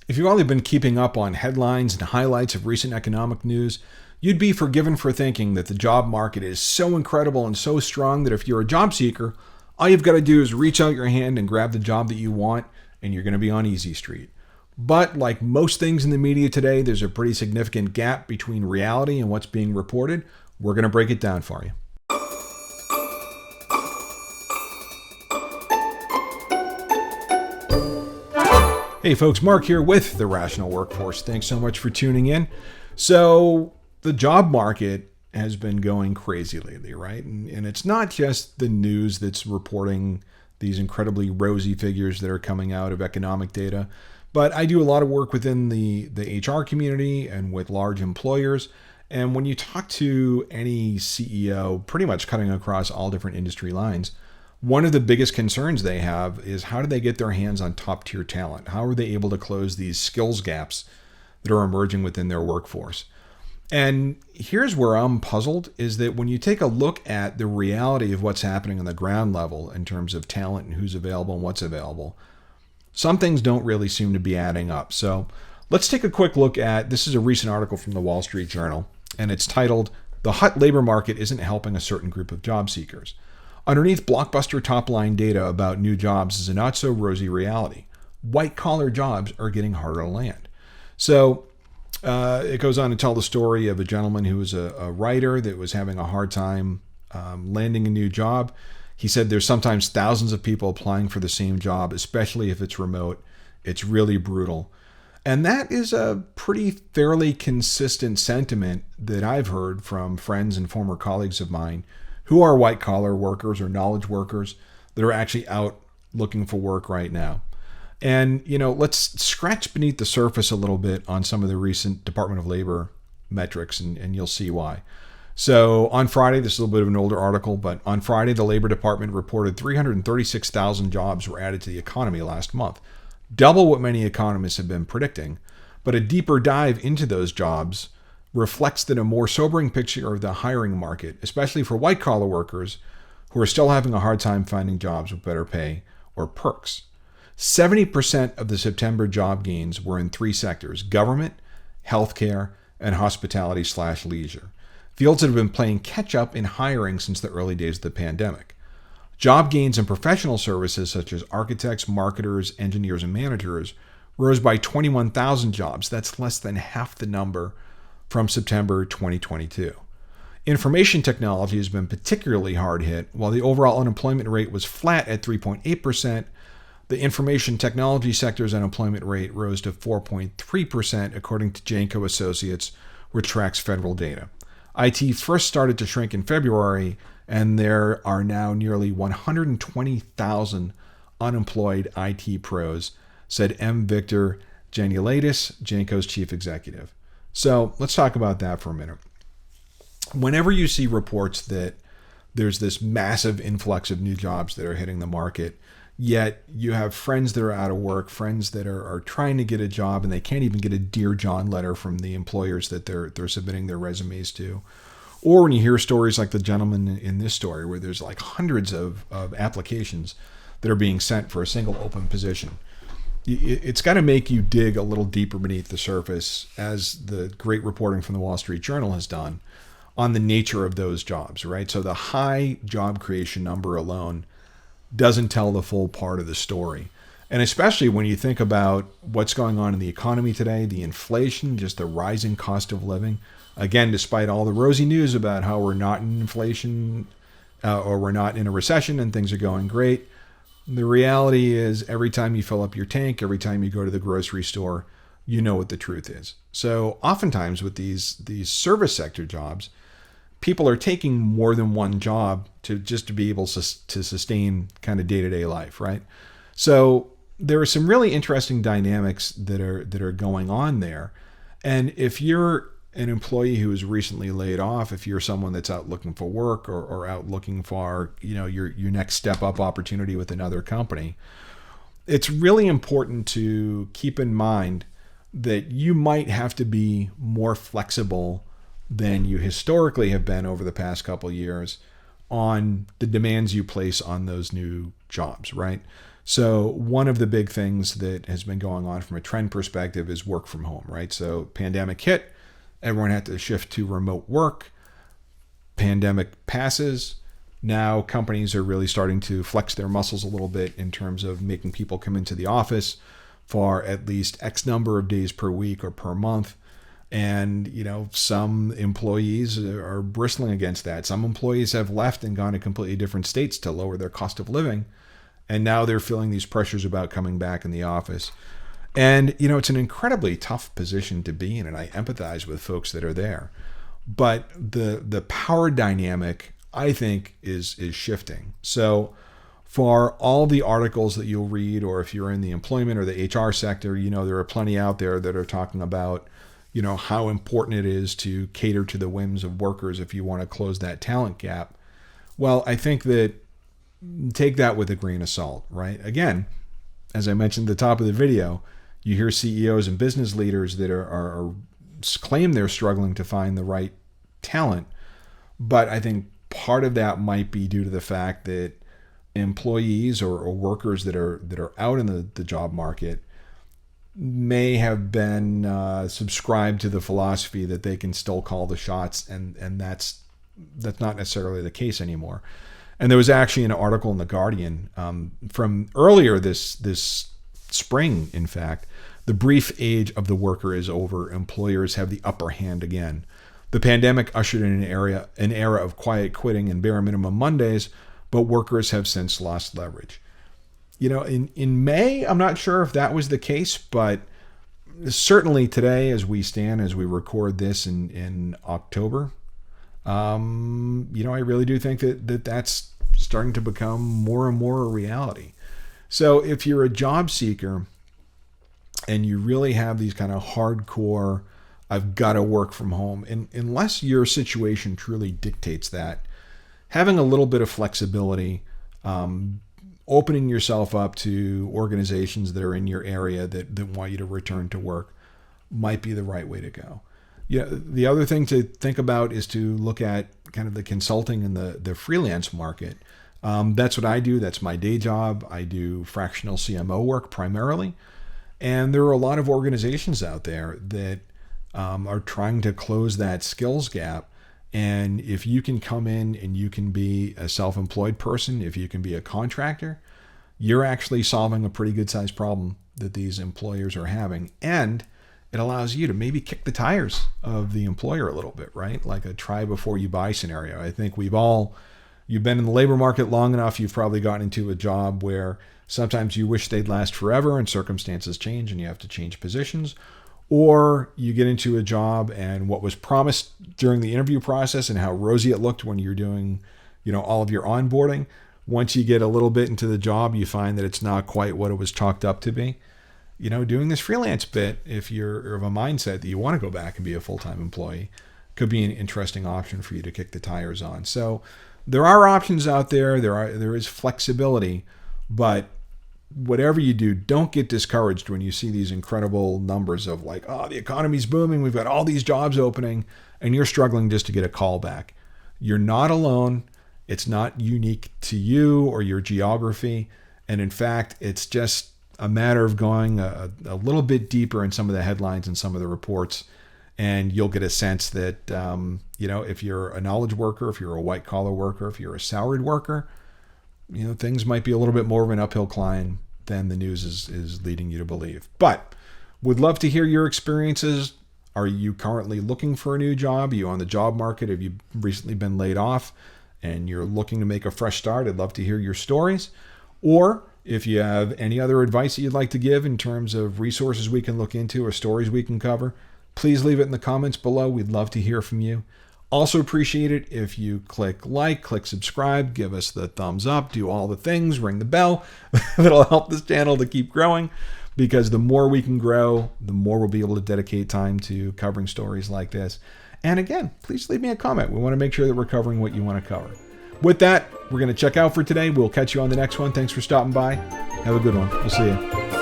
If you've only been keeping up on headlines and highlights of recent economic news, you'd be forgiven for thinking that the job market is so incredible and so strong that if you're a job seeker, all you've got to do is reach out your hand and grab the job that you want, and you're going to be on easy street. But like most things in the media today, there's a pretty significant gap between reality and what's being reported. We're going to break it down for you. Hey folks, Mark here with The Rational Workforce. Thanks so much for tuning in. So the job market has been going crazy lately, right? And it's not just the news that's reporting these incredibly rosy figures that are coming out of economic data, but I do a lot of work within the HR community and with large employers. And when you talk to any CEO, pretty much cutting across all different industry lines, one of the biggest concerns they have is how do they get their hands on top tier talent? How are they able to close these skills gaps that are emerging within their workforce? And here's where I'm puzzled is that when you take a look at the reality of what's happening on the ground level in terms of talent and who's available and what's available, some things don't really seem to be adding up. So let's take a quick look at, this is a recent article from the Wall Street Journal, and it's titled, "The Hot Labor Market Isn't Helping a Certain Group of Job Seekers." Underneath blockbuster top-line data about new jobs is a not-so-rosy reality. White-collar jobs are getting harder to land. So it goes on to tell the story of a gentleman who was a writer that was having a hard time landing a new job. He said there's sometimes thousands of people applying for the same job, especially if it's remote. It's really brutal. And that is a pretty fairly consistent sentiment that I've heard from friends and former colleagues of mine who are white-collar workers or knowledge workers that are actually out looking for work right now. And, let's scratch beneath the surface a little bit on some of the recent Department of Labor metrics, and you'll see why. So on Friday, this is a little bit of an older article, but on Friday, the Labor Department reported 336,000 jobs were added to the economy last month, double what many economists have been predicting. But a deeper dive into those jobs reflects that a more sobering picture of the hiring market, especially for white-collar workers who are still having a hard time finding jobs with better pay or perks. 70% of the September job gains were in three sectors: government, healthcare, and hospitality/leisure. Fields that have been playing catch-up in hiring since the early days of the pandemic. Job gains in professional services such as architects, marketers, engineers, and managers rose by 21,000 jobs. That's less than half the number from September 2022. Information technology has been particularly hard hit. While the overall unemployment rate was flat at 3.8%, the information technology sector's unemployment rate rose to 4.3%, according to Janko Associates, which tracks federal data. IT first started to shrink in February, and there are now nearly 120,000 unemployed IT pros, said M. Victor Janulaitis, Janko's chief executive. So let's talk about that for a minute. Whenever you see reports that there's this massive influx of new jobs that are hitting the market, yet you have friends that are out of work, friends that are trying to get a job, and they can't even get a Dear John letter from the employers that they're submitting their resumes to. Or when you hear stories like the gentleman in this story, where there's like hundreds of applications that are being sent for a single open position, it's got to make you dig a little deeper beneath the surface, as the great reporting from the Wall Street Journal has done, on the nature of those jobs, right? So the high job creation number alone doesn't tell the full part of the story. And especially when you think about what's going on in the economy today, the inflation, just the rising cost of living. Again, despite all the rosy news about how we're not in inflation or we're not in a recession and things are going great, the reality is every time you fill up your tank, every time you go to the grocery store, you know what the truth is. So oftentimes with these service sector jobs, people are taking more than one job to be able to sustain kind of day-to-day life, right? So there are some really interesting dynamics that are going on there. And if you're an employee who was recently laid off, if you're someone that's out looking for work or out looking for, your next step up opportunity with another company, it's really important to keep in mind that you might have to be more flexible than you historically have been over the past couple of years on the demands you place on those new jobs, right? So one of the big things that has been going on from a trend perspective is work from home, right? So pandemic hit, everyone had to shift to remote work. Pandemic passes. Now companies are really starting to flex their muscles a little bit in terms of making people come into the office for at least X number of days per week or per month. And, some employees are bristling against that. Some employees have left and gone to completely different states to lower their cost of living. And now they're feeling these pressures about coming back in the office. And, it's an incredibly tough position to be in. And I empathize with folks that are there. But the power dynamic, I think, is shifting. So for all the articles that you'll read, or if you're in the employment or the HR sector, there are plenty out there that are talking about, how important it is to cater to the whims of workers if you want to close that talent gap. Well, I think that take that with a grain of salt, right? Again, as I mentioned at the top of the video, you hear CEOs and business leaders that are claim they're struggling to find the right talent. But I think part of that might be due to the fact that employees or workers that are out in the job market may have been subscribed to the philosophy that they can still call the shots, and that's not necessarily the case anymore. And there was actually an article in The Guardian from earlier this spring, in fact. The brief age of the worker is over. Employers have the upper hand again. The pandemic ushered in an era of quiet quitting and bare minimum Mondays, but workers have since lost leverage. In May, I'm not sure if that was the case, but certainly today, as we record this in October, I really do think that's starting to become more and more a reality. So if you're a job seeker and you really have these kind of hardcore, I've got to work from home, and unless your situation truly dictates that, having a little bit of flexibility, opening yourself up to organizations that are in your area that want you to return to work might be the right way to go. The other thing to think about is to look at kind of the consulting and the freelance market. That's what I do. That's my day job. I do fractional CMO work primarily. And there are a lot of organizations out there that are trying to close that skills gap. And if you can come in and you can be a self-employed person, if you can be a contractor, you're actually solving a pretty good sized problem that these employers are having. And it allows you to maybe kick the tires of the employer a little bit, right? Like a try before you buy scenario. I think you've been in the labor market long enough, you've probably gotten into a job where sometimes you wish they'd last forever and circumstances change and you have to change positions. Or you get into a job and what was promised during the interview process and how rosy it looked when you're doing, all of your onboarding. Once you get a little bit into the job, you find that it's not quite what it was chalked up to be. Doing this freelance bit, if you're of a mindset that you want to go back and be a full-time employee, could be an interesting option for you to kick the tires on. So there are options out there. There is flexibility, but whatever you do, don't get discouraged when you see these incredible numbers of like, the economy's booming, we've got all these jobs opening, and you're struggling just to get a call back. You're not alone. It's not unique to you or your geography. And in fact, it's just a matter of going a little bit deeper in some of the headlines and some of the reports, and you'll get a sense that, if you're a knowledge worker, if you're a white collar worker, if you're a salaried worker, things might be a little bit more of an uphill climb than the news is leading you to believe. But would love to hear your experiences. Are you currently looking for a new job? Are you on the job market? Have you recently been laid off and you're looking to make a fresh start? I'd love to hear your stories. Or if you have any other advice that you'd like to give in terms of resources we can look into or stories we can cover, please leave it in the comments below. We'd love to hear from you. Also appreciate it if you click subscribe, give us the thumbs up, do all the things, ring the bell. That'll help this channel to keep growing, because the more we can grow, the more we'll be able to dedicate time to covering stories like this. And again, please leave me a comment. We want to make sure that we're covering what you want to cover. With that, we're going to check out for today. We'll catch you on the next one. Thanks for stopping by. Have a good one. We'll see you.